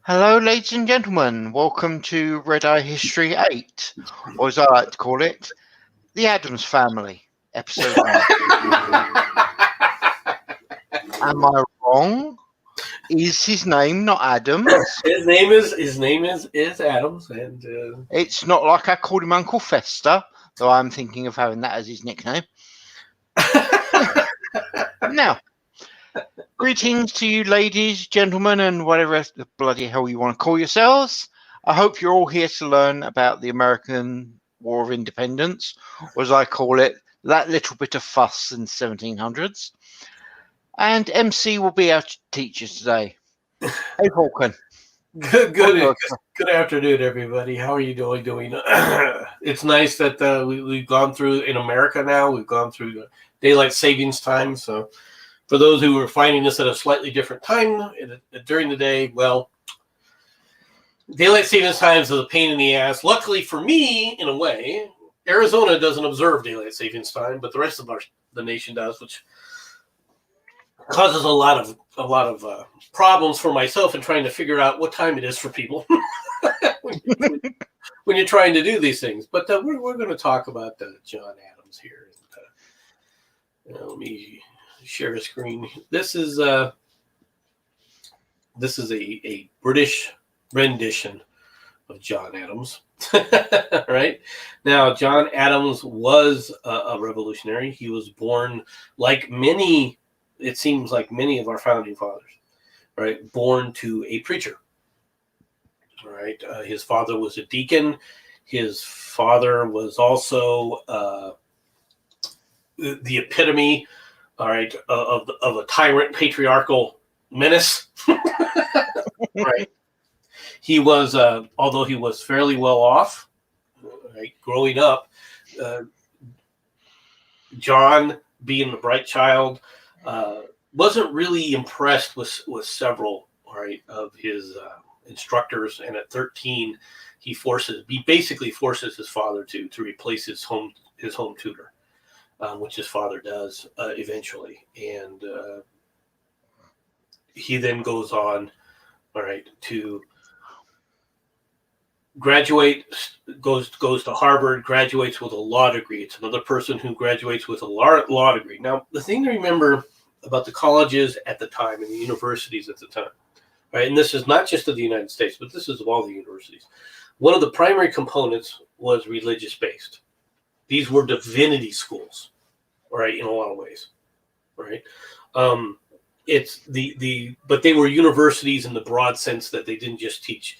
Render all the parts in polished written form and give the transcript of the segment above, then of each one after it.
Hello, ladies and gentlemen. Welcome to Red Eye History 8, or as I like to call it, The Addams Family, Episode 1. Am I wrong? Is his name not Adams? His name is Adams, and It's not like I called him Uncle Fester, though I'm thinking of having that as his nickname. Now, greetings to you ladies, gentlemen, and whatever the bloody hell you want to call yourselves. I hope you're all here to learn about the American War of Independence, or as I call it, that little bit of fuss in the 1700s. And MC will be our teacher today. Hey, Falcon. good afternoon, everybody. How are you doing? It's nice that we've gone through in America now. We've gone through daylight savings time. So, for those who are finding this at a slightly different time during the day, well, daylight savings times is a pain in the ass. Luckily for me, in a way, Arizona doesn't observe daylight savings time, but the rest of the nation does, which causes a lot of problems for myself in trying to figure out what time it is for people when you're trying to do these things. But we're going to talk about John Adams here. Let me share a screen. This is a British rendition of John Adams. Right now, John Adams was a revolutionary. He was born like many. It seems like many of our founding fathers, right? Born to a preacher, all right? His father was a deacon. His father was also the epitome, all right, of a tyrant patriarchal menace, right? He was, although he was fairly well off, right, growing up, John, being the bright child, wasn't really impressed with several, right, of his instructors, and at 13, he basically forces his father to replace his home tutor, which his father does eventually, and he then goes on, all right, to graduate, goes to Harvard, graduates with a law degree. It's another person who graduates with a law degree. Now, the thing to remember about the colleges at the time and the universities at the time, right, and this is not just of the United States, but this is of all the universities, one of the primary components was religious-based. These were divinity schools, right, in a lot of ways, right? But they were universities in the broad sense that they didn't just teach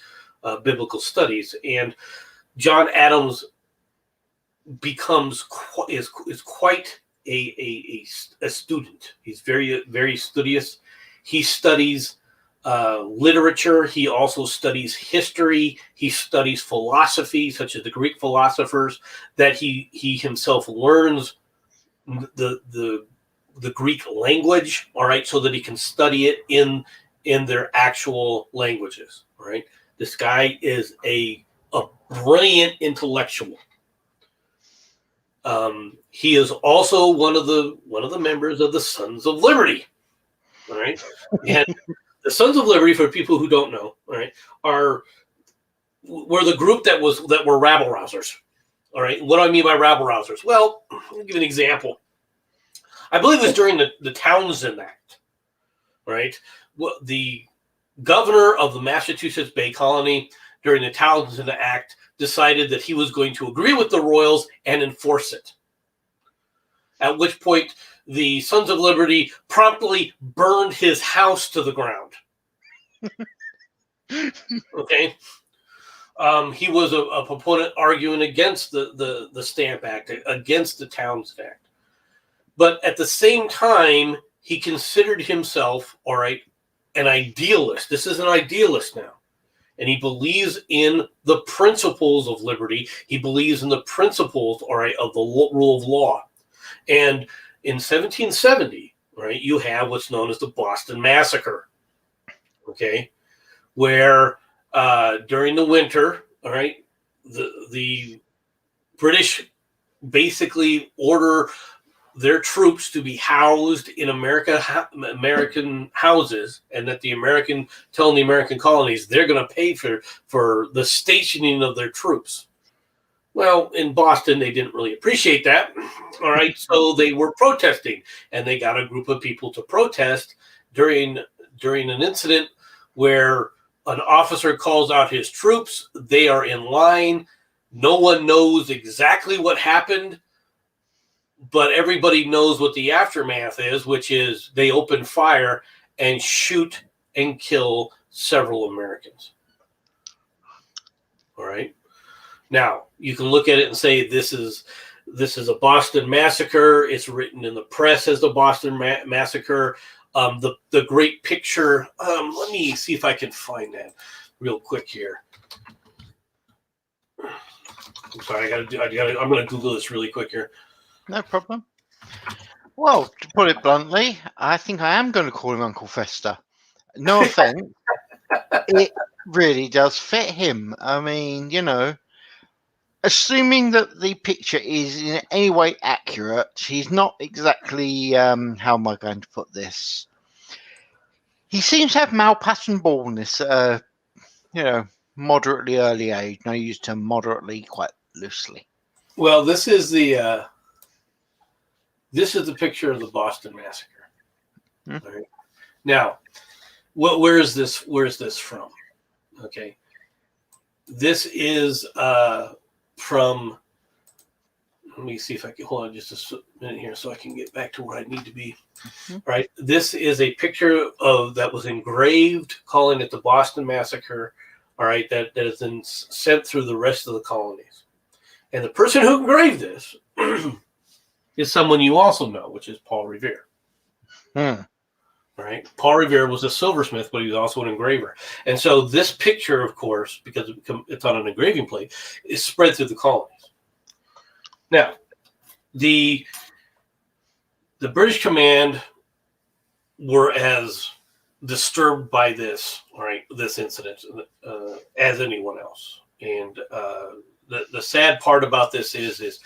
biblical studies. And John Adams is quite a student. He's very, very studious. He studies literature. He also studies history. He studies philosophy, such as the Greek philosophers, that he himself learns the Greek language, all right, so that he can study it in their actual languages, all right? This guy is a brilliant intellectual. He is also one of the members of the Sons of Liberty. All right, and the Sons of Liberty, for people who don't know, all right, were the group that were rabble rousers. All right, what do I mean by rabble rousers? Well, I'll give you an example. I believe it was during the Townshend Act. Right, the governor of the Massachusetts Bay Colony during the Townshend Act decided that he was going to agree with the Royals and enforce it. At which point, the Sons of Liberty promptly burned his house to the ground. Okay? He was a proponent arguing against the Stamp Act, against the Townshend Act. But at the same time, he considered himself, all right, an idealist. This is an idealist now. And he believes in the principles of liberty. He believes in the principles, all right, of the rule of law. And in 1770, right, you have what's known as the Boston Massacre, okay, where during the winter, all right, the British basically order their troops to be housed in American houses, and that telling the American colonies they're going to pay for the stationing of their troops. Well, in Boston, they didn't really appreciate that. All right, so they were protesting, and they got a group of people to protest during an incident where an officer calls out his troops. They are in line. No one knows exactly what happened, but everybody knows what the aftermath is, which is they open fire and shoot and kill several Americans. All right. Now, you can look at it and say this is a Boston massacre. It's written in the press as the Boston massacre. The great picture. Let me see if I can find that real quick here. I'm sorry, I'm going to Google this really quick here. No problem. Well, to put it bluntly, I think I am going to call him Uncle Fester. No offense. It really does fit him. I mean, assuming that the picture is in any way accurate, he's not exactly, how am I going to put this? He seems to have Malpassant baldness, moderately early age. And I use the term moderately quite loosely. Well, this is the picture of the Boston massacre. All right. Now, where is this from? Okay. This is from, let me see if I can hold on just a minute here so I can get back to where I need to be. All right. This is a picture that was engraved, calling it the Boston Massacre. All right. That has been sent through the rest of the colonies. And the person who engraved this is someone you also know, which is Paul Revere. All right. Paul Revere was a silversmith, but he was also an engraver. And so this picture, of course, because it's on an engraving plate, is spread through the colonies. Now, the British command were as disturbed by this, all right, this incident, as anyone else. And the sad part about this is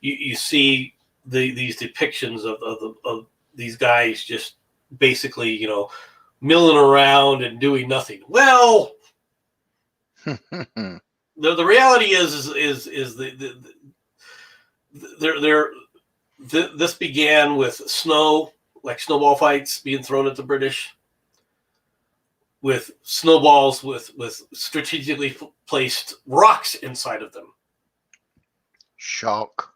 you see these depictions of these guys just basically, milling around and doing nothing. Well, the reality is this began with snowball fights being thrown at the British, with snowballs with strategically placed rocks inside of them. Shock.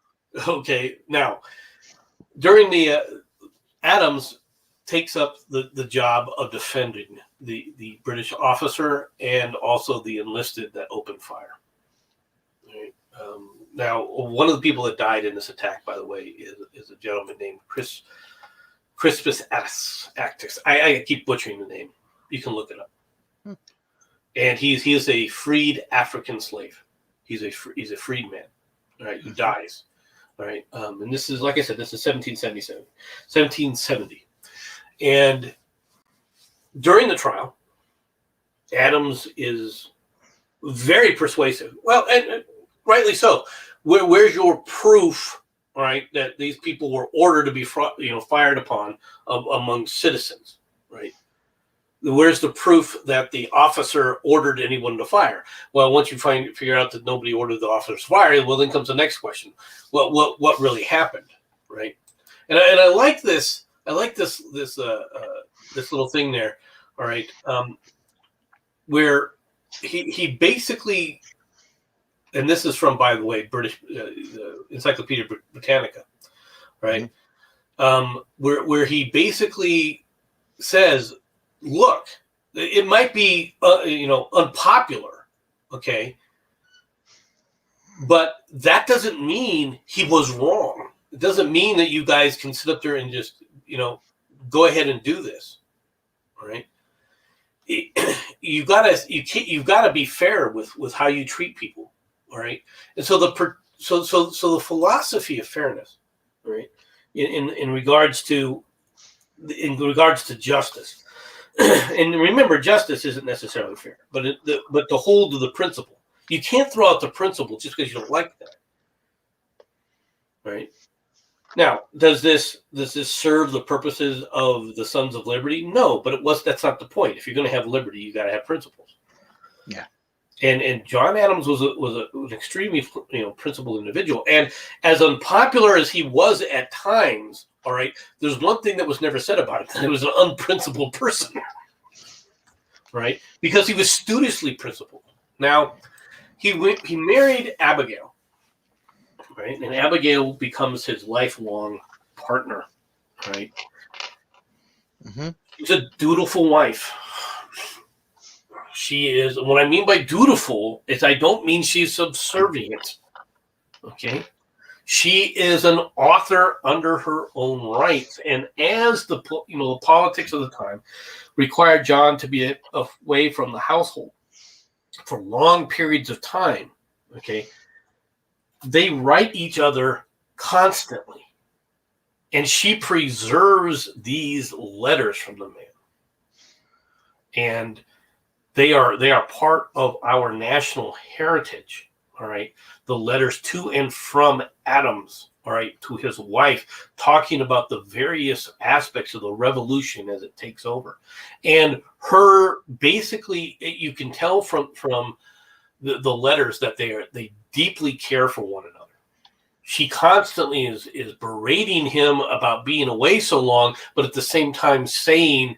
Okay, now during the Adams takes up the job of defending the British officer and also the enlisted that opened fire. Right. Now, one of the people that died in this attack, by the way, is a gentleman named Crispus Attucks. I keep butchering the name. You can look it up. And he is a freed African slave. He's a freed man, all right, who dies. All right. And this is, like I said, this is 1770. And during the trial, Adams is very persuasive. Well, and rightly so. Where's your proof, all right, that these people were ordered to be fired upon among citizens, right? Where's the proof that the officer ordered anyone to fire? Well, once you figure out that nobody ordered the officer to fire, well, then comes the next question: what really happened, right? And I like this. I like this little thing there. All right, where he basically, and this is from, by the way, British Encyclopedia Britannica, right? Mm-hmm. Where he basically says, look, it might be unpopular, okay, but that doesn't mean he was wrong. It doesn't mean that you guys can sit up there and just go ahead and do this, all right? You gotta be fair with how you treat people, all right? And so the philosophy of fairness, all right, in regards to justice. And remember, justice isn't necessarily fair, but to hold to the principle. You can't throw out the principle just because you don't like that, right? Now, does this serve the purposes of the Sons of Liberty? No, but that's not the point. If you're going to have liberty, you got to have principles. Yeah. And John Adams was an extremely principled individual, and as unpopular as he was at times, all right, there's one thing that was never said about him: he was an unprincipled person, right? Because he was studiously principled. Now, he married Abigail. Right, and Abigail becomes his lifelong partner. Right, She's a dutiful wife. She is. What I mean by dutiful is I don't mean she's subservient. Okay, she is an author under her own rights, and as the politics of the time required John to be away from the household for long periods of time. Okay. They write each other constantly, and she preserves these letters from the man, and they are part of our national heritage. All right, the letters to and from Adams, all right, to his wife, talking about the various aspects of the revolution as it takes over, and her basically, you can tell from the letters that they deeply care for one another. She constantly is berating him about being away so long, but at the same time saying,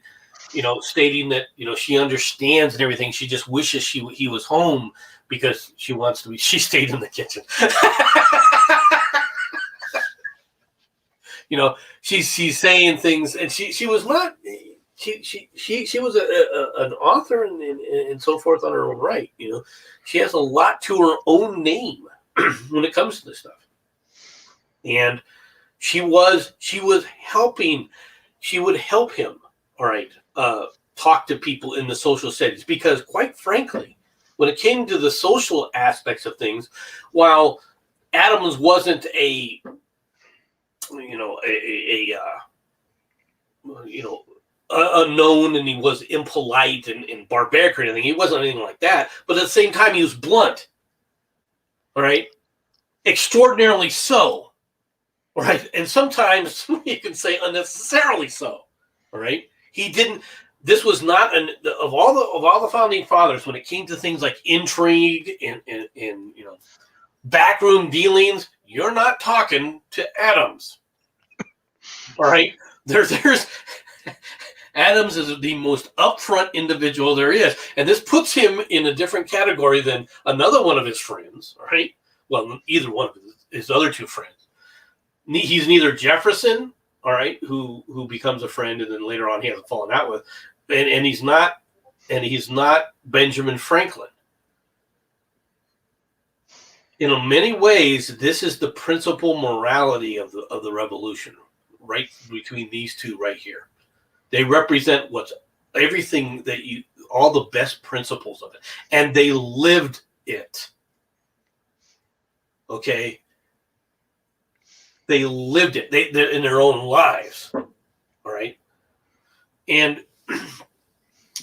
stating that she understands and everything. She just wishes he was home because she wants to be. She stayed in the kitchen. She's saying things, and she was not. She was an author and so forth on her own right. She has a lot to her own name when it comes to this stuff. And she was helping. She would help him. All right, talk to people in the social settings, because quite frankly, when it came to the social aspects of things, while Adams wasn't a unknown, and he was impolite and barbaric or anything. He wasn't anything like that. But at the same time, he was blunt. All right? Extraordinarily so. All right? And sometimes you can say unnecessarily so. All right? He didn't. This was not of all the founding fathers, when it came to things like intrigue and backroom dealings. You're not talking to Adams. All right? There's Adams is the most upfront individual there is, and this puts him in a different category than another one of his friends. All right? Well, either one of his other two friends. He's neither Jefferson, all right, who becomes a friend, and then later on he has a falling out with, and he's not Benjamin Franklin. In many ways, this is the principal morality of the revolution, right between these two right here. They represent everything all the best principles of it, and they lived it. Okay, they lived it. They're in their own lives. All right, and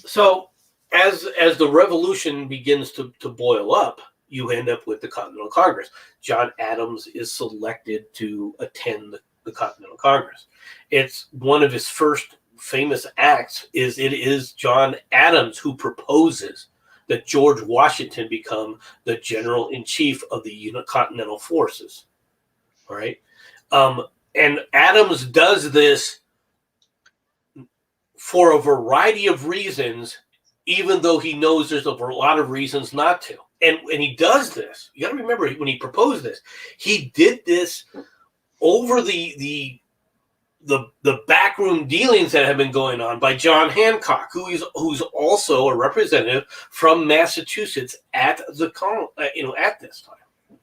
so as the revolution begins to boil up, you end up with the Continental Congress. John Adams is selected to attend the Continental Congress. It's one of his first famous acts. It is John Adams who proposes that George Washington become the general-in-chief of the Continental Forces. All right, and Adams does this for a variety of reasons, even though he knows there's a lot of reasons not to. And he does this. You got to remember, when he proposed this, he did this over the backroom dealings that have been going on by John Hancock, who's also a representative from Massachusetts at at this time.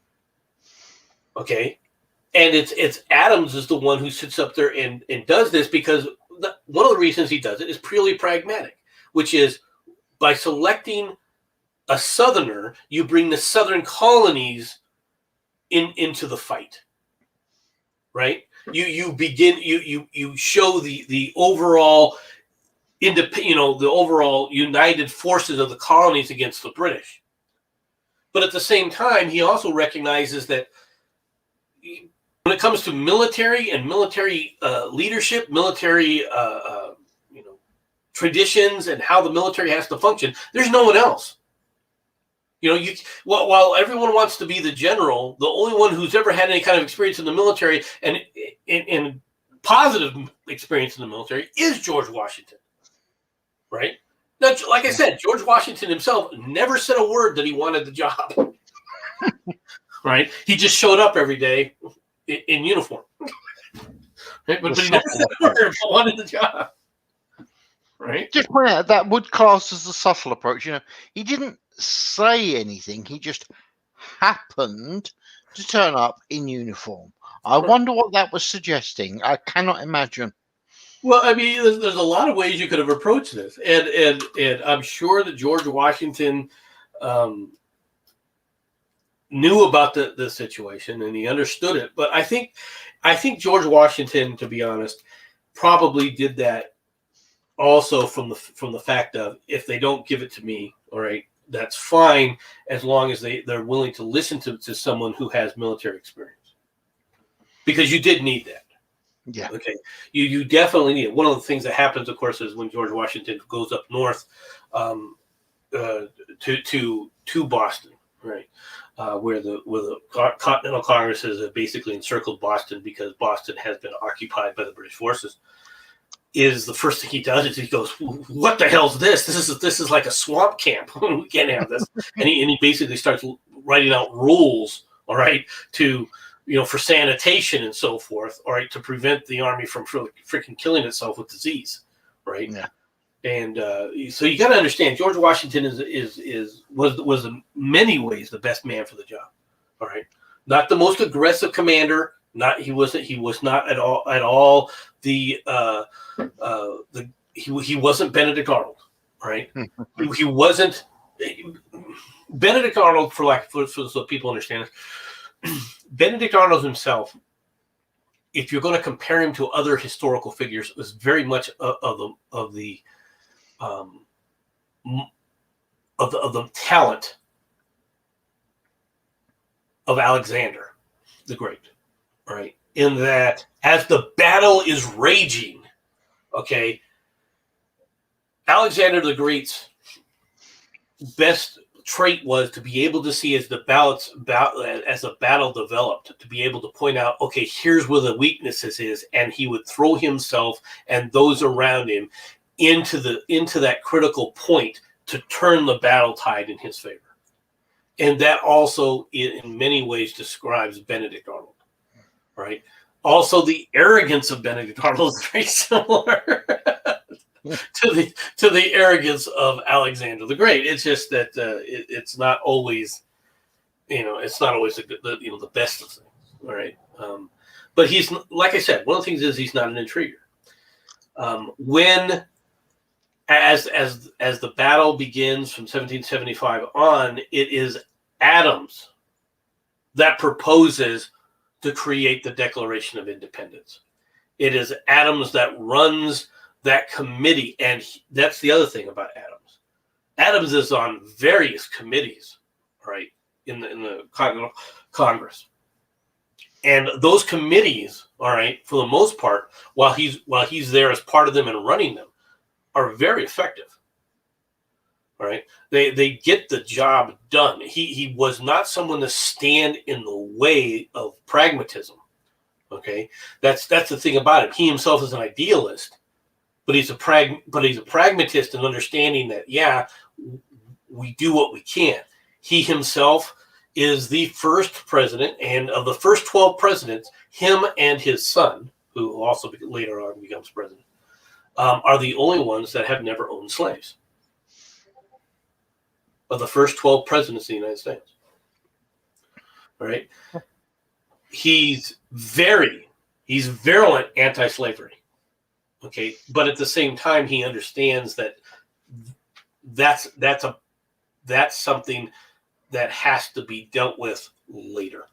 Okay, and it's Adams is the one who sits up there and does this, because one of the reasons he does it is purely pragmatic, which is by selecting a Southerner, you bring the Southern colonies into the fight, right? You show the overall the overall united forces of the colonies against the British. But at the same time, he also recognizes that when it comes to military and military leadership, military traditions, and how the military has to function, there's no one else. While everyone wants to be the general, the only one who's ever had any kind of experience in the military and in positive experience in the military is George Washington, right? Now, like I said, George Washington himself never said a word that he wanted the job, right? He just showed up every day in uniform, right? But he never said a word but wanted the job, right? Just point out that would class as a subtle approach. He didn't say anything. He just happened to turn up in uniform. I wonder what that was suggesting. I cannot imagine. Well, I mean, there's a lot of ways you could have approached this, and I'm sure that George Washington knew about the situation and he understood it. But I think George Washington, to be honest, probably did that also from the fact of, if they don't give it to me, all right, that's fine, as long as they're willing to listen to someone who has military experience, because you did need that. Yeah. Okay. You definitely need it. One of the things that happens, of course, is when George Washington goes up north to Boston, right, where the Continental Congress has basically encircled Boston because Boston has been occupied by the British forces. Is the first thing he does is he goes, "What the hell's this? This is like a swamp camp. We can't have this." And he basically starts writing out rules, all right, to for sanitation and so forth, all right, to prevent the army from freaking killing itself with disease, right? Yeah. And so you got to understand, George Washington was in many ways the best man for the job, all right. Not the most aggressive commander. He was not at all he wasn't Benedict Arnold, right? he wasn't Benedict Arnold, so people understand it. Benedict Arnold himself, if you're going to compare him to other historical figures, was very much of the talent of Alexander the Great, right? In that, as the battle is raging, okay, Alexander the Great's best trait was to be able to see as the battle developed, to be able to point out, okay, here's where the weaknesses is, and he would throw himself and those around him into that critical point to turn the battle tide in his favor. And that also in many ways describes Benedict Arnold, right? Also, the arrogance of Benedict Arnold is very similar to the arrogance of Alexander the Great. It's just that it's not always, it's not always the best of things, all right? But he's, like I said, one of the things is he's not an intriguer. When as the battle begins from 1775 on, it is Adams that proposes to create the Declaration of Independence. It is Adams that runs that committee, and that's the other thing about Adams. Adams is on various committees, right, in the Continental Congress, and those committees, all right, for the most part, while he's there as part of them and running them, are very effective. All right, they get the job done. He was not someone to stand in the way of pragmatism. Okay, that's the thing about it. He himself is an idealist, but he's a pragmatist in understanding that we do what we can. He himself is the first president, and of the first 12 presidents, him and his son, who also later on becomes president, are the only ones that have never owned slaves. Of the first 12 presidents of the United States. All right. He's virulent anti-slavery. Okay. But at the same time, he understands that that's something that has to be dealt with later.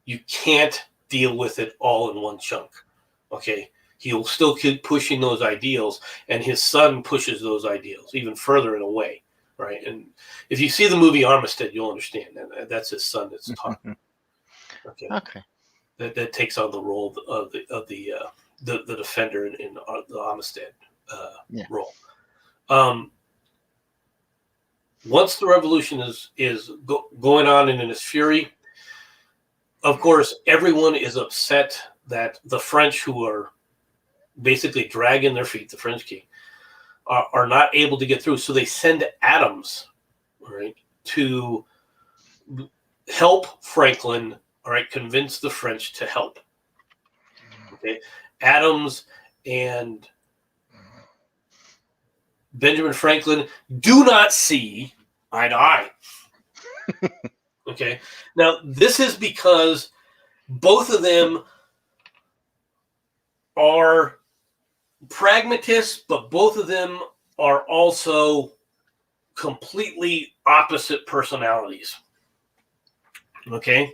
You can't deal with it all in one chunk. Okay. He'll still keep pushing those ideals, and his son pushes those ideals even further in a way. Right, and if you see the movie Armistead, you'll understand that that's his son that's talking. Okay. that takes on the role of the defender in the Amistad role. Once the revolution is going on and in its fury, of course, everyone is upset that the French, who are basically dragging their feet, the French king, are not able to get through. So they send Adams, right, to help Franklin, all right, convince the French to help. Okay, Adams and Benjamin Franklin do not see eye to eye. Okay, now this is because both of them are pragmatists, but both of them are also completely opposite personalities. Okay,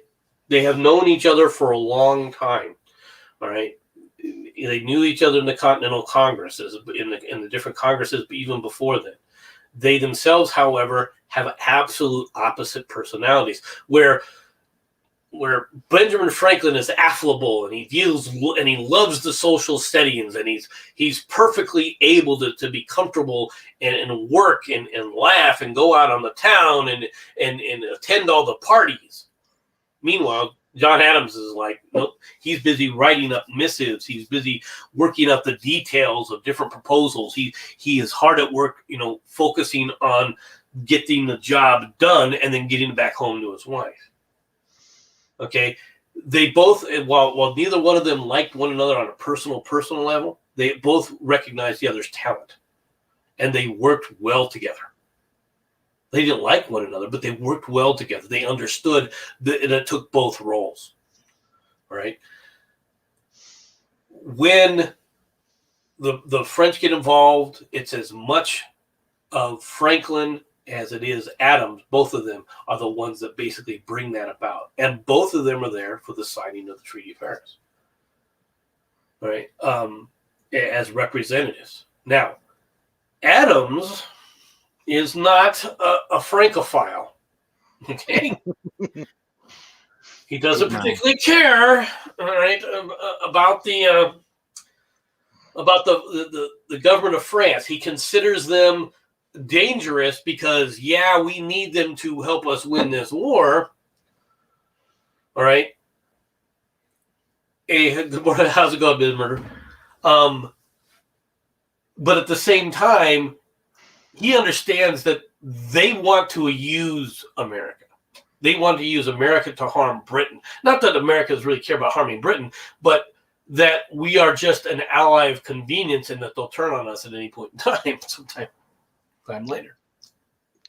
they have known each other for a long time. All right, they knew each other in the Continental Congresses, in the different Congresses, but even before then. They themselves, however, have absolute opposite personalities. Where Benjamin Franklin is affable and he loves the social settings, and he's perfectly able to be comfortable and work and laugh and go out on the town and attend all the parties. Meanwhile, John Adams is like, nope, he's busy writing up missives. He's busy working up the details of different proposals. He is hard at work, focusing on getting the job done and then getting back home to his wife. Okay, they both, while neither one of them liked one another on a personal level, they both recognized the other's talent, and they worked well together. They didn't like one another, but they worked well together. They understood that it took both roles. All right. When the French get involved, it's as much of Franklin as it is Adams. Both of them are the ones that basically bring that about. And both of them are there for the signing of the Treaty of Paris. All right. As representatives. Now, Adams is not a Francophile. Okay. He doesn't particularly care, all right, about the government of France. He considers them dangerous because, we need them to help us win this war. All right. Hey, good morning. How's it going, Bismarck? But at the same time, he understands that they want to use America. They want to use America to harm Britain. Not that Americans really care about harming Britain, but that we are just an ally of convenience and that they'll turn on us at any point in time, sometime later.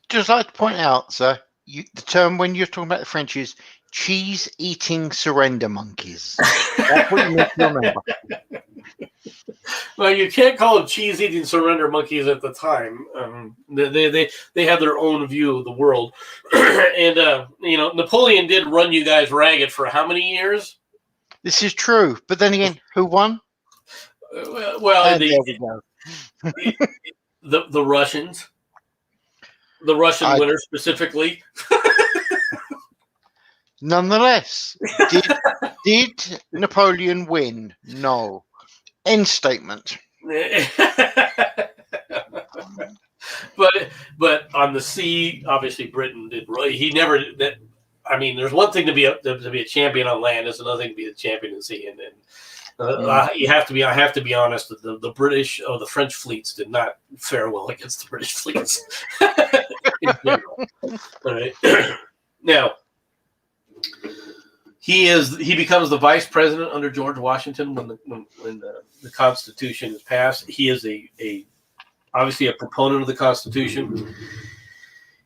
Just like to point out, sir, the term when you're talking about the French is cheese-eating surrender monkeys. That's what you need to remember. Well, you can't call them cheese-eating surrender monkeys at the time. They have their own view of the world. And, Napoleon did run you guys ragged for how many years? This is true. But then again, who won? Well, the Russians. The Russian winner specifically. Nonetheless, did Napoleon win? No. End statement. But on the sea, obviously Britain did. He never. There's one thing to be a champion on land. There's another thing to be the champion at sea. And you have to be. I have to be honest. The British or the French fleets did not fare well against the British fleets. In general. All right. Now. He becomes the vice president under George Washington when the Constitution is passed. He is obviously a proponent of the Constitution.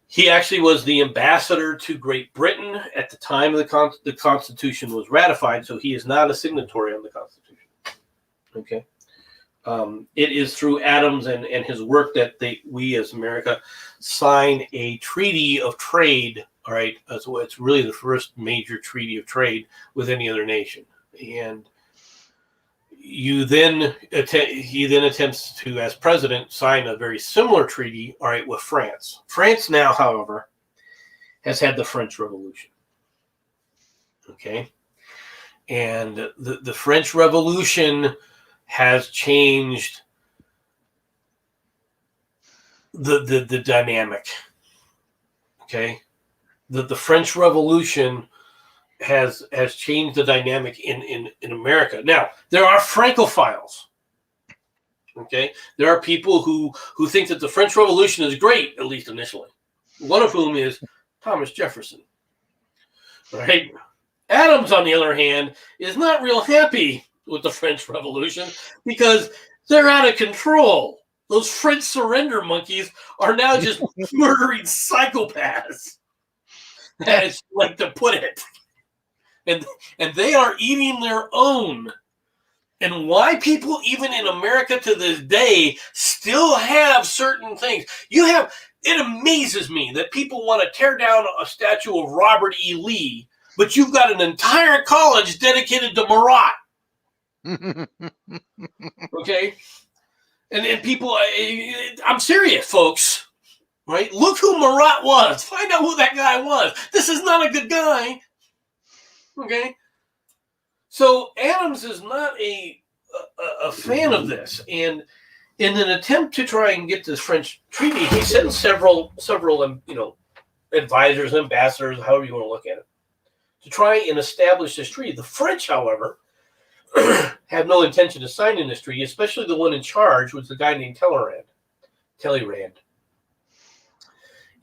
He actually was the ambassador to Great Britain at the time the Constitution was ratified, so he is not a signatory on the Constitution. Okay. It is through Adams and his work that we as America sign a treaty of trade. All right, so it's really the first major treaty of trade with any other nation, and he then attempts to, as president, sign a very similar treaty. All right, with France. France now, however, has had the French Revolution. Okay, And the French Revolution has changed the dynamic. Okay, the French Revolution has changed the dynamic in America. Now, there are Francophiles. Okay, there are people who think that the French Revolution is great, at least initially. One of whom is Thomas Jefferson. Right? Adams, on the other hand, is not real happy with the French Revolution because they're out of control. Those French surrender monkeys are now just murdering psychopaths, as you like to put it. And they are eating their own. And why people, even in America to this day, still have certain things. It amazes me that people want to tear down a statue of Robert E. Lee, but you've got an entire college dedicated to Marat. Okay? And people, I'm serious, folks. Right? Look who Marat was. Find out who that guy was. This is not a good guy. Okay? So Adams is not a fan of this, and in an attempt to try and get this French treaty, he sent several advisors, ambassadors, however you want to look at it, to try and establish this treaty. The French, however, have no intention of signing this treaty, especially the one in charge was the guy named Talleyrand.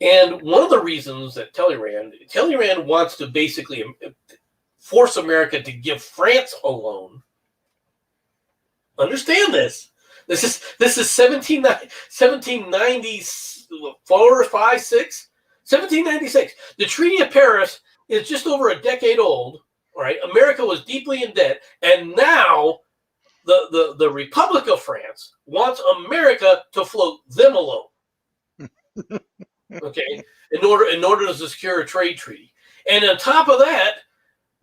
And one of the reasons that Talleyrand wants to basically force America to give France a loan. Understand this. This is 1796. The Treaty of Paris is just over a decade old. All right, America was deeply in debt, and now the Republic of France wants America to float them a loan. Okay, in order to secure a trade treaty, and on top of that,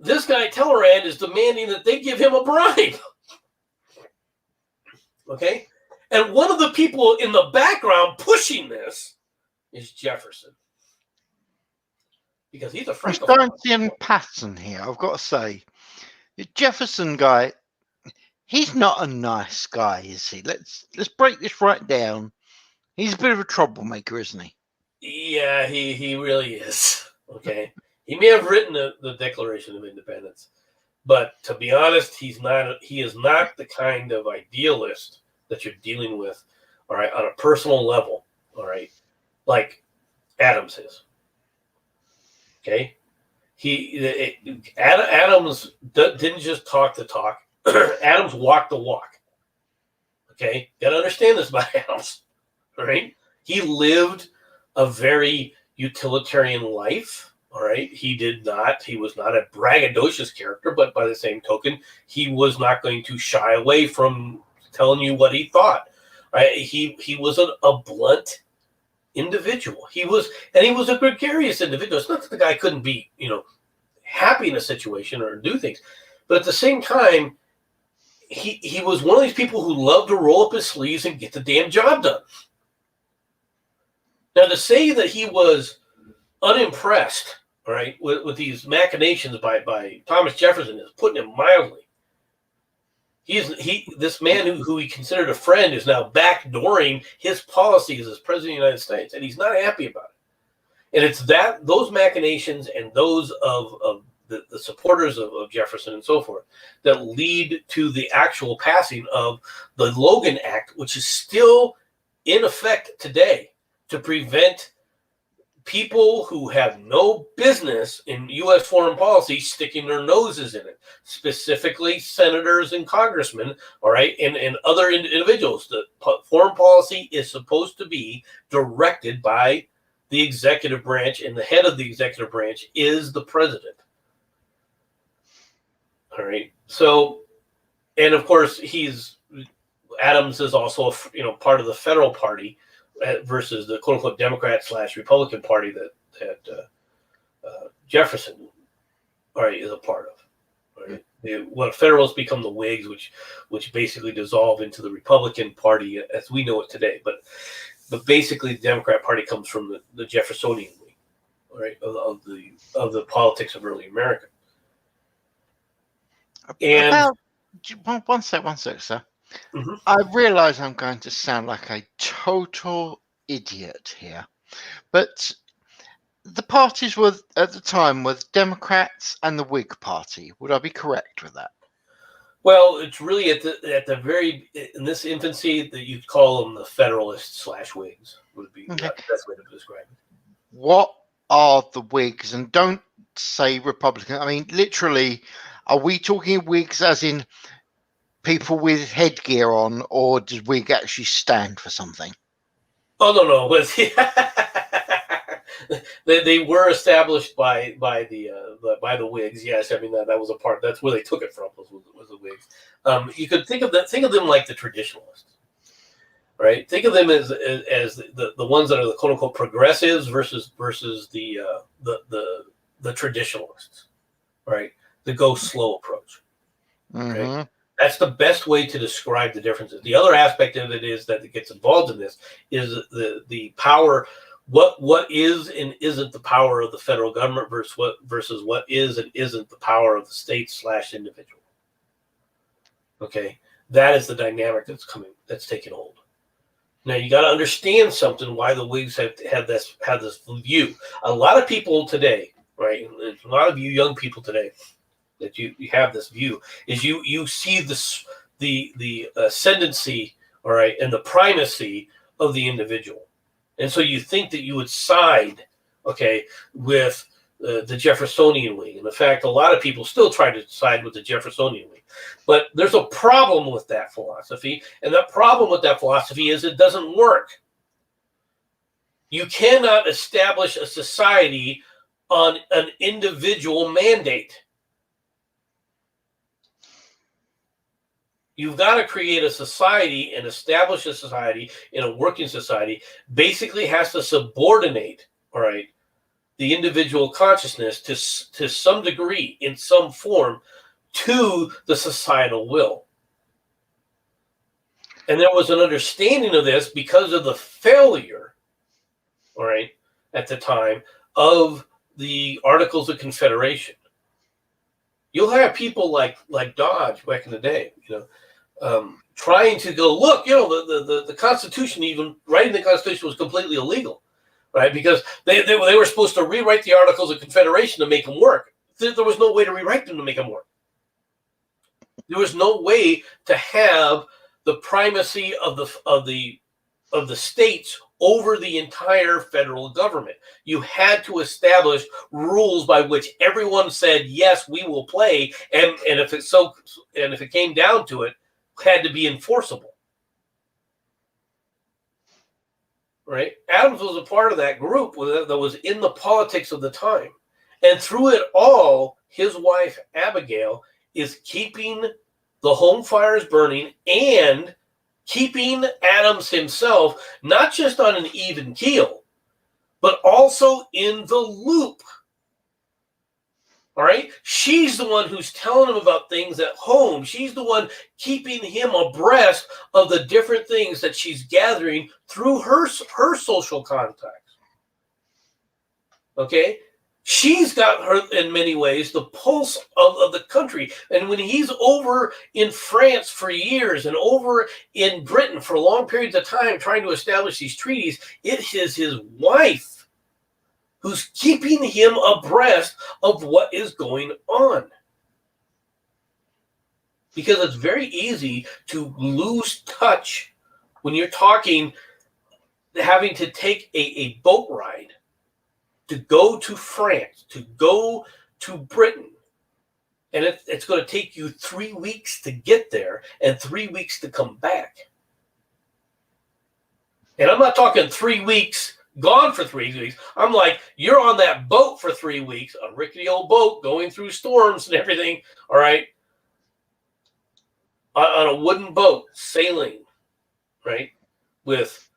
this guy Talleyrand is demanding that they give him a bribe. Okay? And one of the people in the background pushing this is Jefferson. Because he's a Francophile. I'm starting to see a pattern here, I've got to say. The Jefferson guy, he's not a nice guy, is he? Let's break this right down. He's a bit of a troublemaker, isn't he? Yeah, he really is. Okay? He may have written the Declaration of Independence, but to be honest, he is not the kind of idealist that you're dealing with, all right, on a personal level, all right, like Adams is. Okay? Adams didn't just talk the talk. Adams walked the walk. Okay? Got to understand this about Adams, all right? He lived a very utilitarian life. All right, he was not a braggadocious character, but by the same token, he was not going to shy away from telling you what he thought. Right? He was a blunt individual. He was a gregarious individual. It's not that the guy couldn't be, happy in a situation or do things, but at the same time, he was one of these people who loved to roll up his sleeves and get the damn job done. Now, to say that he was unimpressed, all right, with these machinations by Thomas Jefferson is putting it mildly. This man who he considered a friend is now backdooring his policies as president of the United States, and he's not happy about it. And it's those machinations and those of the supporters of Jefferson and so forth that lead to the actual passing of the Logan Act, which is still in effect today to prevent people who have no business in U.S. foreign policy sticking their noses in it, specifically senators and congressmen, all right, and other individuals. The foreign policy is supposed to be directed by the executive branch, and the head of the executive branch is the president. All right. So, and of course, Adams is also, part of the federal party versus the quote unquote Democrat / Republican party that Jefferson, all right, is a part of. All right. What Federalists become the Whigs, which basically dissolve into the Republican Party as we know it today. But basically, the Democrat Party comes from the Jeffersonian wing, all right, of the politics of early America. And About one sec, sir. Mhm. I realise I'm going to sound like a total idiot here, but the parties were at the time were the Democrats and the Whig Party. Would I be correct with that? Well, it's really at the very in this infancy that you'd call them the Federalists / Whigs would be Okay. the best way to describe it. What are the Whigs? And don't say Republican. I mean, literally, are we talking Whigs as in people with headgear on, or does Whig actually stand for something? Oh no, but they were established by the Whigs. Yes, I mean that was a part. That's where they took it from was the Whigs. You could think of them like the traditionalists, right? Think of them as the ones that are the quote unquote progressives versus the traditionalists, right? The go slow approach. Mm-hmm. Right? That's the best way to describe the differences. The other aspect of it is that it gets involved in this is the power. What is and isn't the power of the federal government versus what is and isn't the power of the state / individual. Okay, that is the dynamic that's taking hold. Now you got to understand something why the Whigs have this view. A lot of people today, right? A lot of you young people today that you have this view is you see this the ascendancy, all right, and the primacy of the individual, and so you think that you would side, okay, with the Jeffersonian wing. And in fact, a lot of people still try to side with the Jeffersonian wing, but there's a problem with that philosophy, and the problem with that philosophy is it doesn't work. You cannot establish a society on an individual mandate. You've got to create a society and establish a society in a working society. Basically, has to subordinate, all right, the individual consciousness to some degree, in some form, to the societal will. And there was an understanding of this because of the failure, all right, at the time of the Articles of Confederation. You'll have people like Dodge back in the day, trying to go, look, the Constitution, even writing the Constitution was completely illegal, right? Because they were supposed to rewrite the Articles of Confederation to make them work. There was no way to rewrite them to make them work. There was no way to have the primacy of the states over the entire federal government. You had to establish rules by which everyone said, yes, we will play, and if it came down to it, had to be enforceable. Right? Adams was a part of that group that was in the politics of the time. And through it all, his wife, Abigail, is keeping the home fires burning and keeping Adams himself not just on an even keel, but also in the loop. All right? She's the one who's telling him about things at home. She's the one keeping him abreast of the different things that she's gathering through her social contacts. Okay? She's got her, in many ways, the pulse of the country. And when he's over in France for years and over in Britain for long periods of time trying to establish these treaties, it is his wife who's keeping him abreast of what is going on. Because it's very easy to lose touch when you're talking, having to take a boat ride to go to France, to go to Britain. And it's going to take you 3 weeks to get there and 3 weeks to come back. And I'm not talking 3 weeks, gone for 3 weeks. I'm like, you're on that boat for 3 weeks, a rickety old boat going through storms and everything, all right? On a wooden boat, sailing, right? With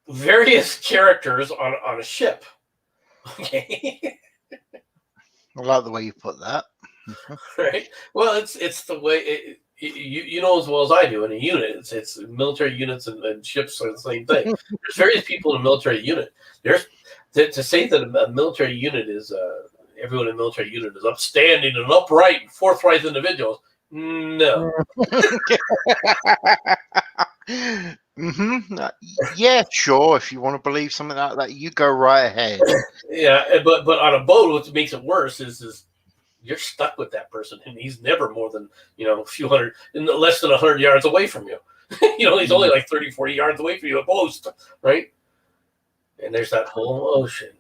various characters on a ship. Okay. I like the way you put that. Right. Well, it's the way you know as well as I do in a unit. It's military units and ships are the same thing. There's various people in a military unit. There's to say that a military unit is everyone in the military unit is upstanding and upright and forthright individuals. No. Yeah, sure. If you want to believe something like that, you go right ahead. Yeah, but on a boat, what makes it worse is you're stuck with that person, and he's never more than a few hundred, less than 100 yards away from you. He's only like 30, 40 yards away from you at most, right? And there's that whole ocean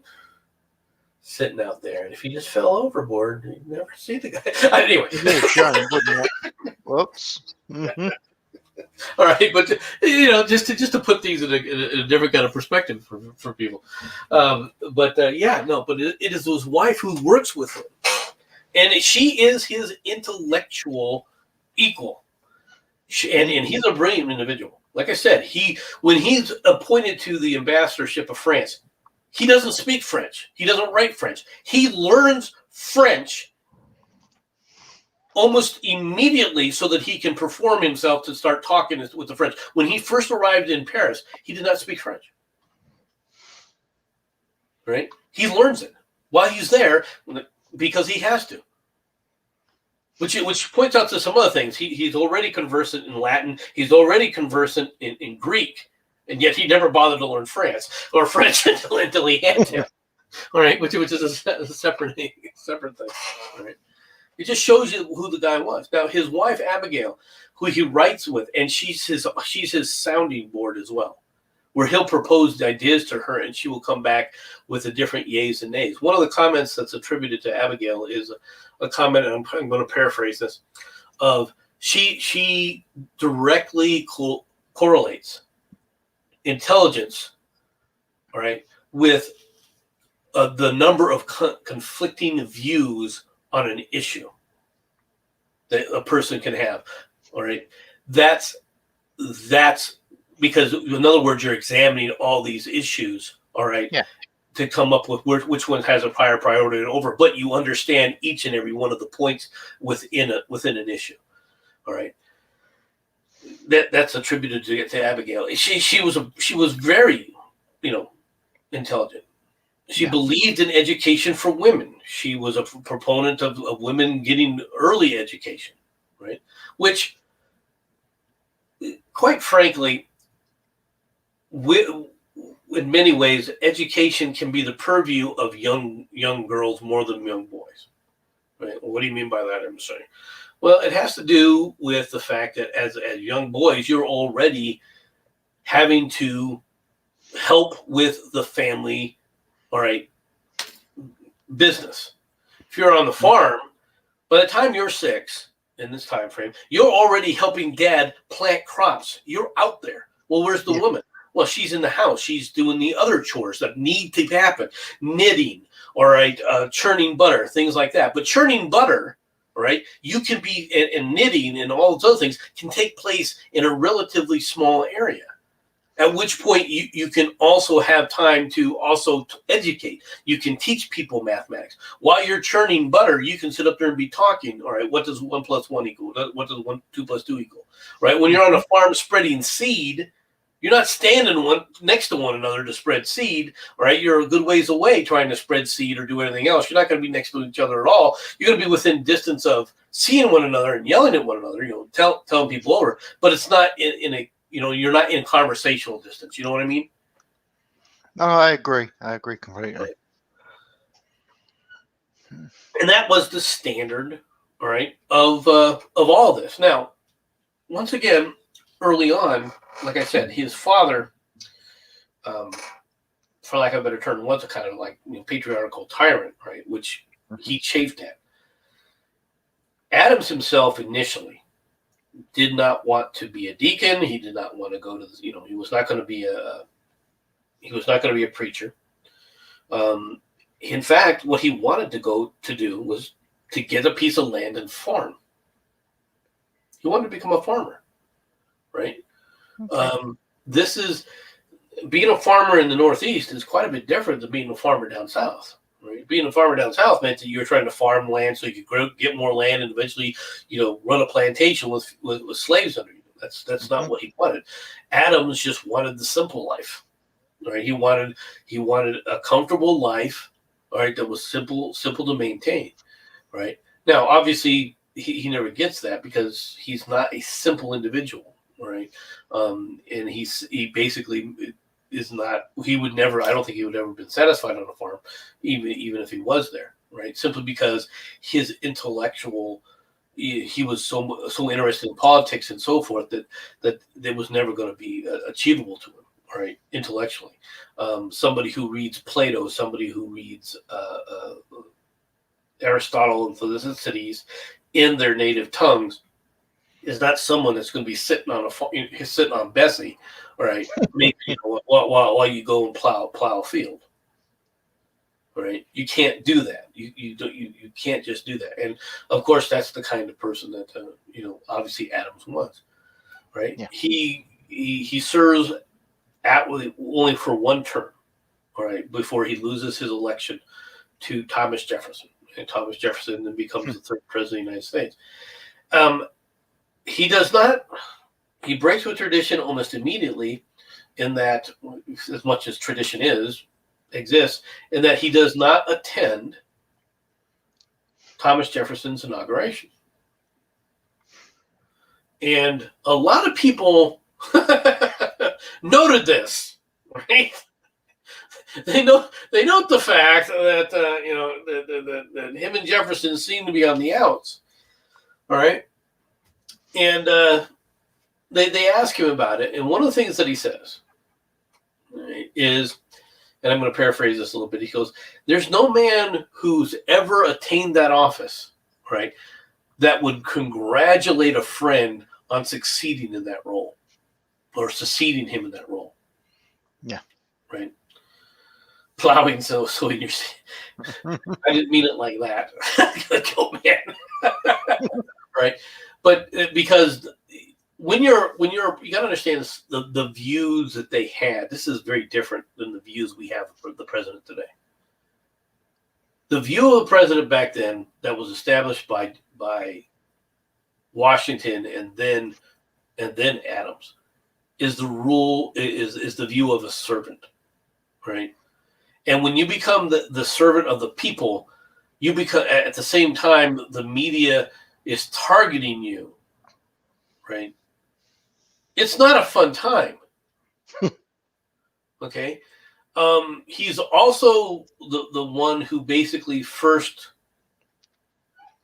sitting out there, and if he just fell overboard, you'd never see the guy. Anyway, whoops. Mm-hmm. All right, but just to put things in a different kind of perspective for people, but it is his wife who works with him, and she is his intellectual equal, and he's a brilliant individual. Like I said, when he's appointed to the ambassadorship of France, he doesn't speak French. He doesn't write French. He learns French almost immediately so that he can perform himself to start talking with the French. When he first arrived in Paris, he did not speak French. Right? He learns it while he's there because he has to. Which points out to some other things. He's already conversant in Latin. He's already conversant in Greek. And yet he never bothered to learn French until he had to. All right, which is a separate thing. All right. It just shows you who the guy was. Now, his wife, Abigail, who he writes with, and she's his sounding board as well, where he'll propose the ideas to her, and she will come back with the different yays and nays. One of the comments that's attributed to Abigail is a comment, and I'm going to paraphrase this, of she directly correlates intelligence, all right, with the number of conflicting views on an issue that a person can have. All right. That's because, in other words, you're examining all these issues. All right. Yeah. To come up with which one has a higher priority over, but you understand each and every one of the points within an issue. All right. That's attributed to Abigail. She was very, intelligent. She believed in education for women. She was a proponent of women getting early education, right? Which, quite frankly, in many ways, education can be the purview of young girls more than young boys. Right? What do you mean by that, I'm saying? Well, it has to do with the fact that as young boys, you're already having to help with the family, all right, business. If you're on the farm, by the time you're 6 in this time frame, you're already helping dad plant crops. You're out there. Well, where's the woman? Well, she's in the house. She's doing the other chores that need to happen. Knitting, all right, churning butter, things like that. But churning butter, all right, you can be, and knitting and all those other things can take place in a relatively small area. At which point you can also have time to also educate. You can teach people mathematics. While you're churning butter, you can sit up there and be talking. All right, what does 1 + 1 equal? What does 2 + 2 equal? Right? When you're on a farm spreading seed, you're not standing next to one another to spread seed. All right, you're a good ways away trying to spread seed or do anything else. You're not going to be next to each other at all. You're going to be within distance of seeing one another and yelling at one another. Telling people over, but it's not in a you're not in conversational distance. You know what I mean? No, I agree. I agree completely. Right. And that was the standard, all right, of all this. Now, once again, early on, like I said, his father, for lack of a better term, was a kind of like patriarchal tyrant, right, which he chafed at. Adams himself initially did not want to be a deacon. He did not want to go to he was not going to be a preacher. In fact, what he wanted to do was to get a piece of land and farm. He wanted to become a farmer, right? Okay. This is being a farmer in the Northeast is quite a bit different than being a farmer down south. Right? Being a farmer down south meant that you were trying to farm land so you could get more land and eventually, run a plantation with slaves under you. That's not what he wanted. Adams just wanted the simple life. Right? He wanted a comfortable life. all right, that was simple to maintain, right? Now, obviously, he never gets that because he's not a simple individual, right? And he basically is not. He would never. I don't think he would ever been satisfied on a farm, even if he was there, right? Simply because his intellectual. He was so interested in politics and so forth that it was never going to be achievable to him, right? Intellectually, somebody who reads Plato, somebody who reads Aristotle and Thucydides in their native tongues is not someone that's going to be sitting on Bessie, all right? Maybe while you go and plow a field. Right, you can't do that. You can't just do that. And of course, that's the kind of person that obviously Adams was. Right, yeah. He serves only for one term. All right, before he loses his election to Thomas Jefferson, and Thomas Jefferson then becomes the third president of the United States. He does not. He breaks with tradition almost immediately, in that, as much as tradition exists, in that he does not attend Thomas Jefferson's inauguration. And a lot of people noted this, right? They note the fact that that him and Jefferson seem to be on the outs. All right, and they ask him about it, and one of the things that he says, right, is, and I'm going to paraphrase this a little bit. He goes, "There's no man who's ever attained that office, right, that would congratulate a friend on succeeding in that role, or succeeding him in that role." Yeah, right. Plowing so in your. I didn't mean it like that. Like, oh man, right? But because when you got to understand the views that they had. This is very different than the views we have for the president today. The view of the president back then that was established by Washington and then Adams is the view of a servant, right? And when you become the servant of the people, you become, at the same time, the media is targeting you, right? It's not a fun time. Okay. He's also the one who basically first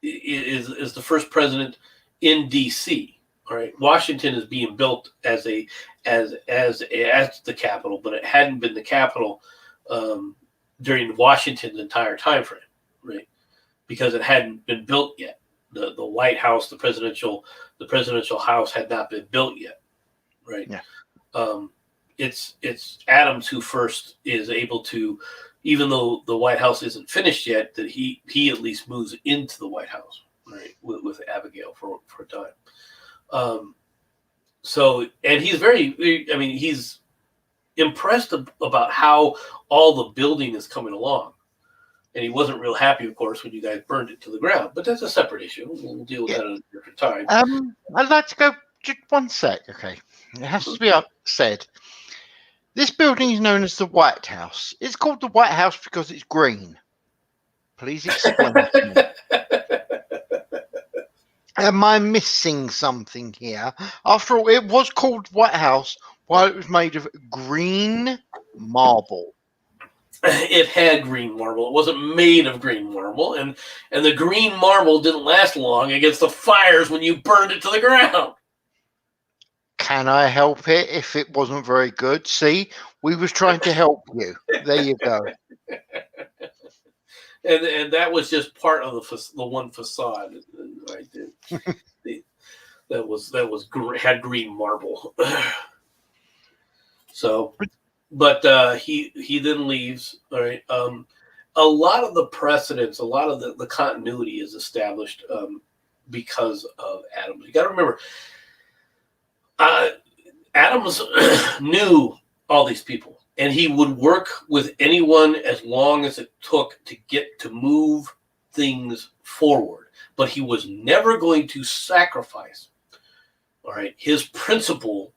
is the first president in DC. All right. Washington is being built as the capital, but it hadn't been the capital during Washington's entire time frame, right? Because it hadn't been built yet. The White House, the presidential house had not been built yet, right? Yeah. It's Adams who first is able to, even though the White House isn't finished yet, that he at least moves into the White House, right, with Abigail for a time. So, and he's he's impressed about how all the building is coming along. And he wasn't real happy, of course, when you guys burned it to the ground. But that's a separate issue. We'll deal with that at a different time. I'd like to go just one sec, okay? It has to be said. This building is known as the White House. It's called the White House because it's green. Please explain to me. Am I missing something here? After all, it was called White House while it was made of green marble. It had green marble. It wasn't made of green marble, and the green marble didn't last long against the fires when you burned it to the ground. Can I help it if it wasn't very good? See, we was trying to help you. There you go. And that was just part of the one facade, right there. that had green marble. So, but he then leaves. All right. A lot of the precedents, a lot of the continuity is established because of Adams. You got to remember, Adams knew all these people, and he would work with anyone as long as it took to move things forward. But he was never going to sacrifice, all right, his principle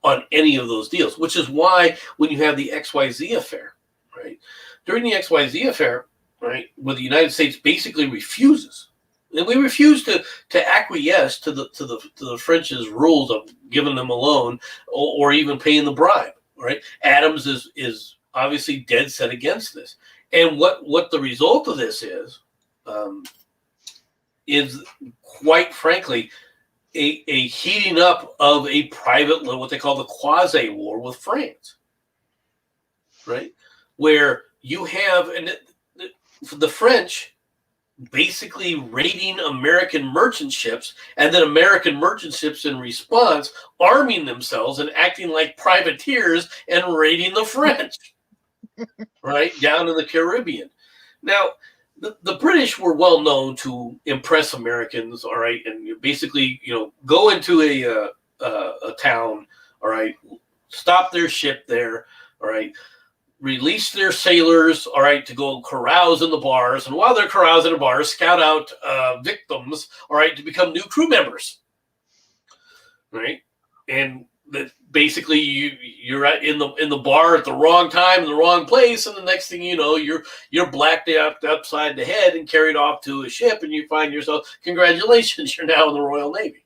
on any of those deals, which is why when you have the XYZ affair, right? During the XYZ affair, right, where the United States basically refuses, and we refuse to acquiesce to the French's rules of giving them a loan or even paying the bribe, right? Adams is obviously dead set against this, and what the result of this is quite frankly a heating up of a private, what they call the quasi war with France, right? Where you have the French basically raiding American merchant ships, and then American merchant ships in response arming themselves and acting like privateers and raiding the French, right, down in the Caribbean. Now, the British were well known to impress Americans, all right, and basically, go into a town, all right, stop their ship there, all right, release their sailors, all right, to go carouse in the bars, and while they're carousing in the bars, scout out victims, all right, to become new crew members, right, and that basically you're in the bar at the wrong time in the wrong place, and the next thing you know, you're blacked out upside the head and carried off to a ship, and you find yourself, congratulations, you're now in the Royal Navy.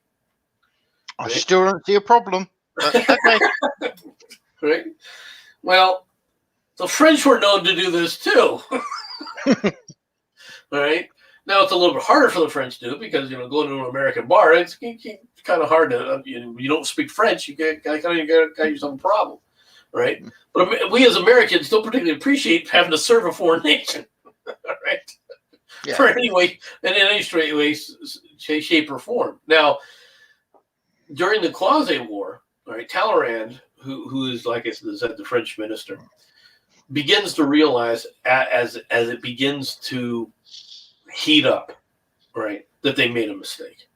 Right? I still don't see a problem. Okay. Right. Well, the French were known to do this too. All right. Now it's a little bit harder for the French to do because going to an American bar, it's kind of hard to you don't speak French, you got yourself a problem, right? But we as Americans don't particularly appreciate having to serve a foreign nation, all right? Yeah. For any way, in any straight way, shape, or form. Now, during the Quasi War, all right, Talleyrand, who is, like I said, the French minister, begins to realize as it begins to heat up, right, that they made a mistake,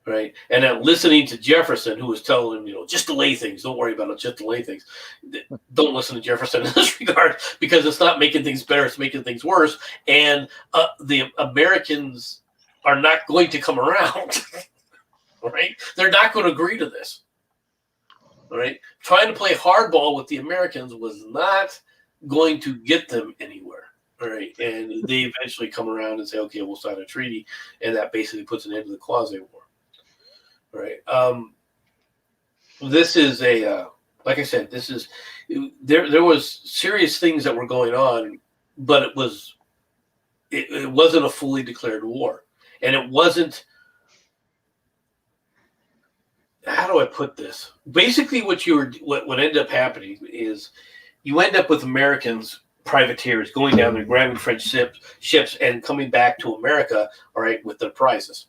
right? And then listening to Jefferson, who was telling him, just delay things, don't worry about it, just delay things. Don't listen to Jefferson in this regard because it's not making things better, it's making things worse. And the Americans are not going to come around, right? They're not going to agree to this. All right, trying to play hardball with the Americans was not going to get them anywhere. All right, and they eventually come around and say, "Okay, we'll sign a treaty," and that basically puts an end to the Quasi War. All right, this is like I said, this is there was serious things that were going on, but it wasn't a fully declared war, and it wasn't. How do I put this? Basically, what ended up happening is you end up with Americans, privateers, going down there, grabbing French ships, and coming back to America, all right, with their prizes,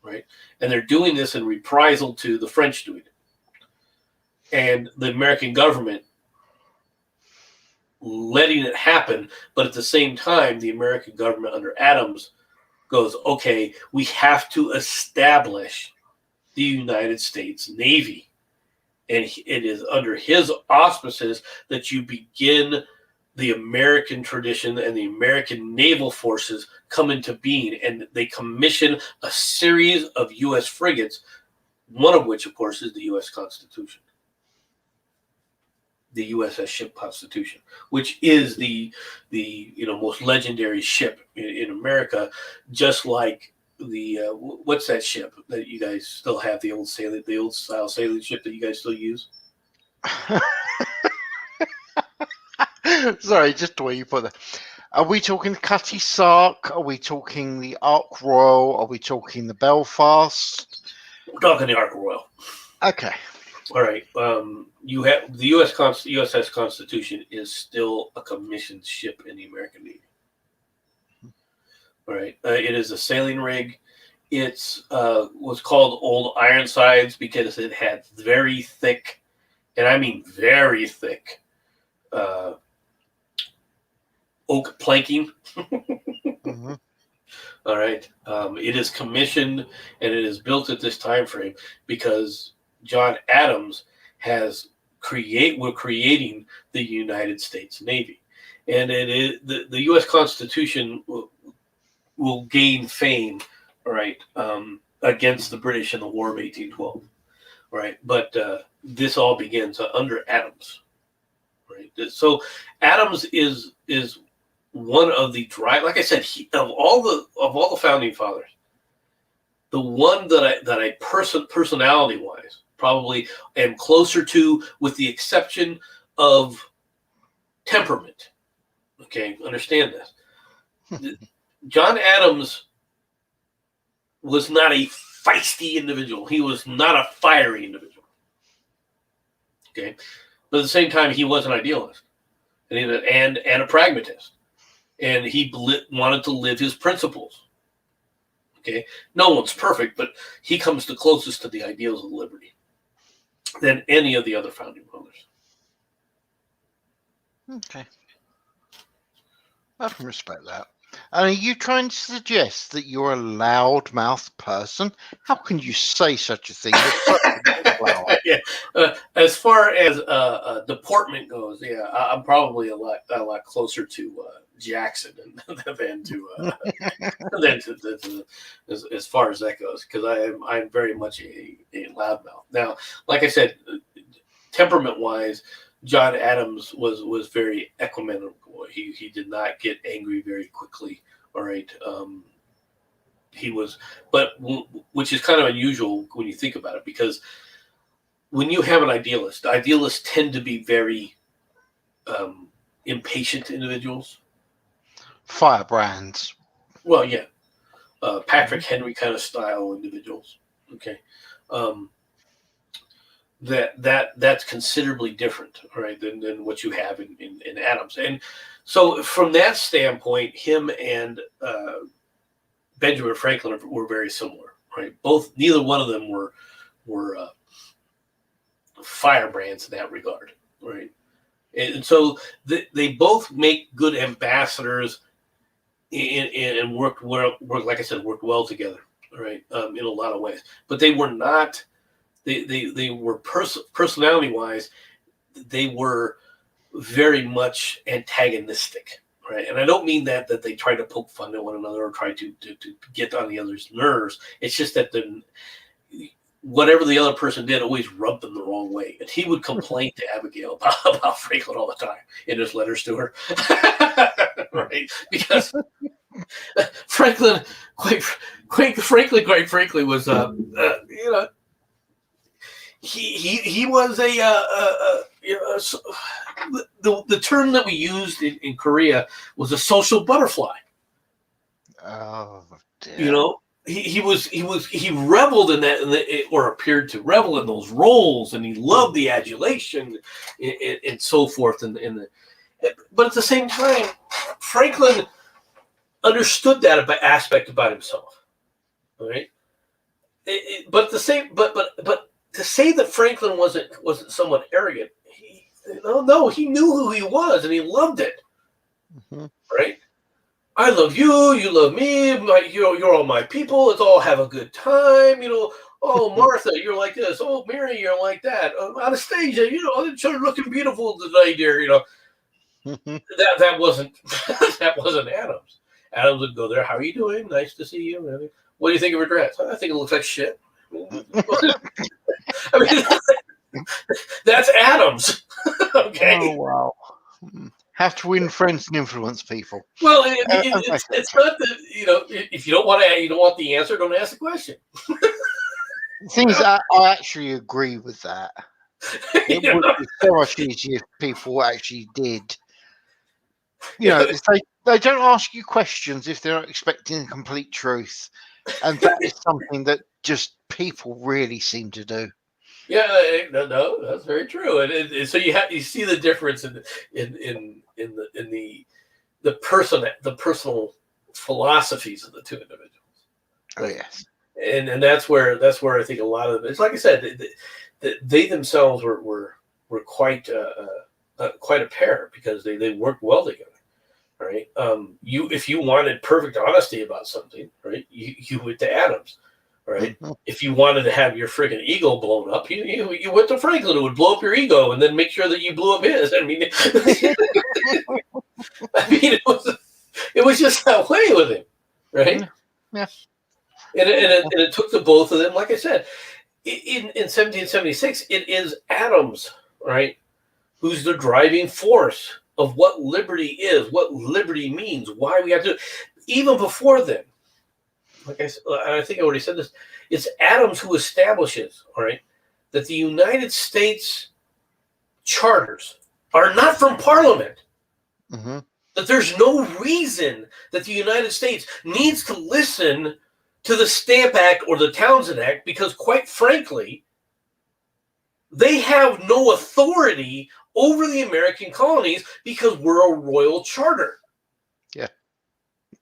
right? And they're doing this in reprisal to the French doing it, and the American government letting it happen, but at the same time, the American government under Adams goes, okay, we have to establish the United States Navy. And it is under his auspices that you begin the American tradition and the American naval forces come into being. And they commission a series of U.S. frigates, one of which, of course, is the U.S. Constitution. The USS Ship Constitution, which is the most legendary ship in America, just like the what's that ship that you guys still have, the old style sailing ship that you guys still use? Sorry, just the way you put that. Are we talking Cutty Sark? Are we talking the Ark Royal? Are we talking the Belfast? We're talking the Ark Royal. Okay. All right. You have the USS Constitution is still a commissioned ship in the American Navy. All right. It is a sailing rig. It's was called Old Ironsides because it had very thick, and I mean very thick, oak planking. Mm-hmm. All right. It is commissioned and it is built at this time frame because John Adams we're creating the United States Navy, and it is the U.S. Constitution will gain fame, all right, against the British in the War of 1812, right? But this all begins under Adams, right? So Adams is one of the like I said, of all the founding fathers, the one that I personality wise probably am closer to, with the exception of temperament. Okay, understand this. John Adams was not a feisty individual. He was not a fiery individual. Okay, but at the same time, he was an idealist and a pragmatist, and he wanted to live his principles. Okay, no one's perfect, but he comes the closest to the ideals of liberty than any of the other founding fathers. Okay, I can respect that. And are you trying to suggest that you're a loudmouth person? How can you say such a thing? Yeah. As far as deportment goes, yeah, I'm probably a lot closer to Jackson than to as far as that goes, because I'm very much a loudmouth. Now, like I said, temperament wise, John Adams was very equanimous. He did not get angry very quickly. All right. He was, but which is kind of unusual when you think about it, because when you have an idealist, idealists tend to be very impatient individuals. Firebrands. Well, yeah. Patrick Henry kind of style individuals. Okay. That's considerably different, all right, than what you have in Adams. And so from that standpoint, him and Benjamin Franklin were very similar, right? Neither one of them were firebrands in that regard, right? And so they both make good ambassadors and worked like I said, worked well together, right? In a lot of ways, but they were not. They were personality wise, they were very much antagonistic, right? And I don't mean that they tried to poke fun at one another or try to get on the other's nerves. It's just that whatever the other person did always rubbed them the wrong way, and he would complain to Abigail about Franklin all the time in his letters to her, right? Because Franklin, quite frankly, was He was the term that we used in Korea was a social butterfly. Oh, dear. You know, he reveled in that, or appeared to revel in those roles, and he loved the adulation and so forth. But at the same time, Franklin understood that aspect about himself, right? But to say that Franklin wasn't somewhat arrogant, no, he knew who he was and he loved it, right? I love you, you love me, you're all my people. Let's all have a good time, Oh, Martha, you're like this. Oh, Mary, you're like that. Anastasia, you're looking beautiful today, dear. That wasn't that wasn't Adams. Adams would go there. How are you doing? Nice to see you. What do you think of her dress? I think it looks like shit. I mean, that's Adams. Okay. Oh, wow. Have to win friends and influence people. Well, it's not that, if you don't want the answer, don't ask the question. Things I actually agree with that. It would be so much easier if people actually did. If they don't ask you questions if they're not expecting complete truth. And that is something that just people really seem to do. Yeah, no, that's very true. And so you see the difference in the personal philosophies of the two individuals. Oh yes, and that's where I think a lot of it's like I said, they themselves were quite a pair, because they worked well together. Right. If you wanted perfect honesty about something, right, you went to Adams. Right. Mm-hmm. If you wanted to have your friggin' ego blown up, you went to Franklin, who would blow up your ego and then make sure that you blew up his. I mean, it was just that way with him, right? Yeah. And it took the both of them. Like I said, in 1776, it is Adams, right, who's the driving force of what liberty is, what liberty means, why we have to do it. Even before then, like I think I already said this, it's Adams who establishes, all right, that the United States charters are not from Parliament. Mm-hmm. That there's no reason that the United States needs to listen to the Stamp Act or the Townsend Act because, quite frankly, they have no authority over the American colonies because we're a royal charter. Yeah.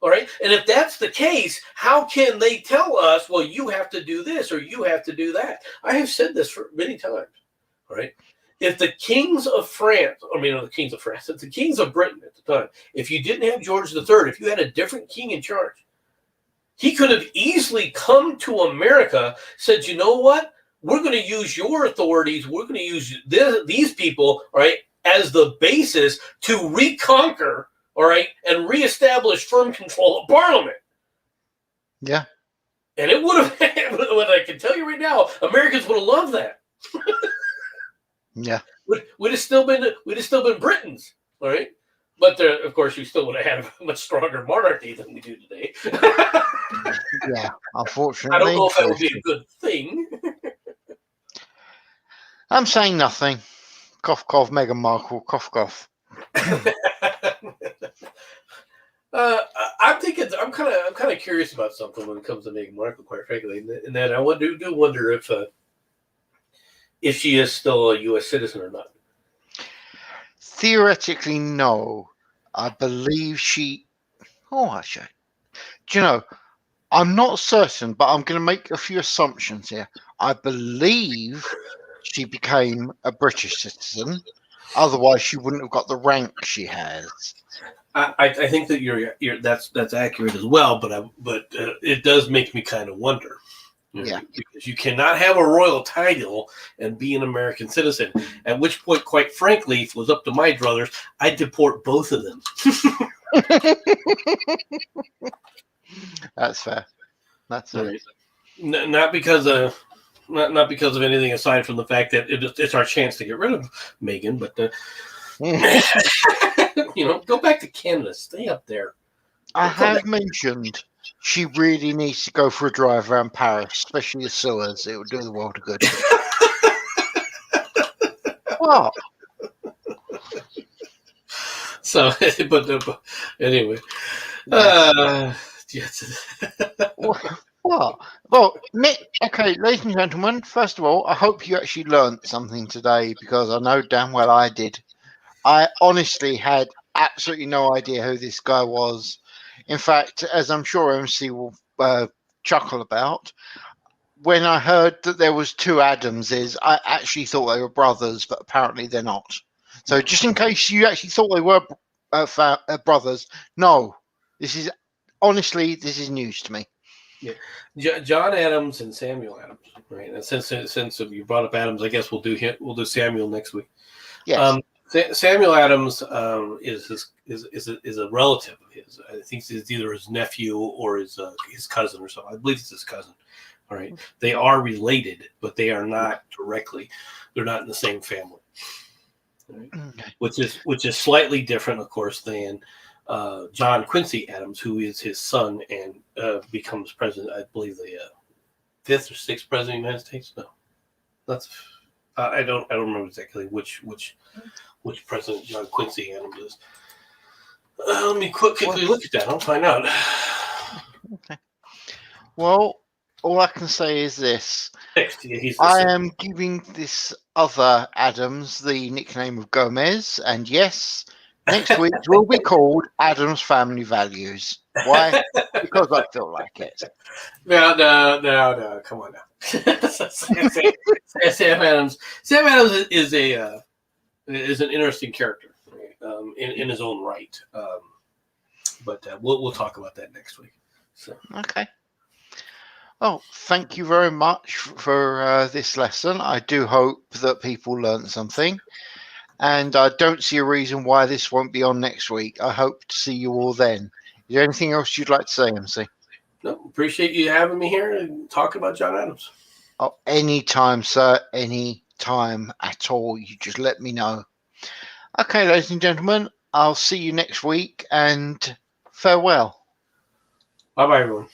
All right. And if that's the case, how can they tell us, well, you have to do this or you have to do that? I have said this for many times. All right. If the kings of France, the kings of France, if the kings of Britain at the time, if you didn't have George III, if you had a different king in charge, he could have easily come to America, said, you know what? We're going to use your authorities. We're going to use these people, all right, as the basis to reconquer, all right, and reestablish firm control of Parliament. Yeah. And it would have, what I can tell you right now, Americans would have loved that. Yeah. We'd have still been Britons, all right? But of course, we still would have had a much stronger monarchy than we do today. Yeah, unfortunately. I don't know if that would be a good thing. I'm saying nothing. Cough, cough, Meghan Markle, cough, cough. I'm kind of curious about something when it comes to Meghan Markle, quite frankly, and that I do wonder if she is still a U.S. citizen or not. Theoretically, no. I believe she. Oh, actually, do you know? I'm not certain, but I'm going to make a few assumptions here. I believe she became a British citizen. Otherwise, she wouldn't have got the rank she has. I think that that's accurate as well, but it does make me kind of wonder. Yeah, because you cannot have a royal title and be an American citizen. At which point, quite frankly, if it was up to my druthers, I'd deport both of them. That's fair. That's right. Not because of anything aside from the fact that it's our chance to get rid of Meghan, but go back to Canada, stay up there. I have mentioned she really needs to go for a drive around Paris, especially the sewers. It would do the world of good. What? So, but anyway. Yes. What? Well, Nick, okay, ladies and gentlemen, first of all, I hope you actually learned something today because I know damn well I did. I honestly had absolutely no idea who this guy was. In fact, as I'm sure MC will chuckle about, when I heard that there was two Adamses, I actually thought they were brothers, but apparently they're not. So just in case you actually thought they were brothers, no, this is news to me. Yeah, John Adams and Samuel Adams, right? And since you brought up Adams, I guess we'll do Samuel next week. Yes. Samuel Adams is a relative of his. I think it's either his nephew or his cousin or something. I believe it's his cousin. All right, they are related, but they are not directly. They're not in the same family. Right? Okay. Which is slightly different, of course, than John Quincy Adams, who is his son and becomes president. I believe the fifth or sixth president of the United States. No, that's I don't remember exactly which president John Quincy Adams is. Let me quickly look at that. I'll find out. Okay. Well, all I can say is this. I am giving this other Adams the nickname of Gomez, and yes, next week will be called Adams Family Values. Why? Because I feel like it. No, come on now. Sam Adams is an interesting character in his own right. But we'll talk about that next week. So. Okay. Oh, thank you very much for this lesson. I do hope that people learned something. And I don't see a reason why this won't be on next week. I hope to see you all then. Is there anything else you'd like to say, MC? No, appreciate you having me here and talking about John Adams. Oh, anytime, sir. Any time at all. You just let me know. Okay, ladies and gentlemen, I'll see you next week, and farewell. Bye bye, everyone.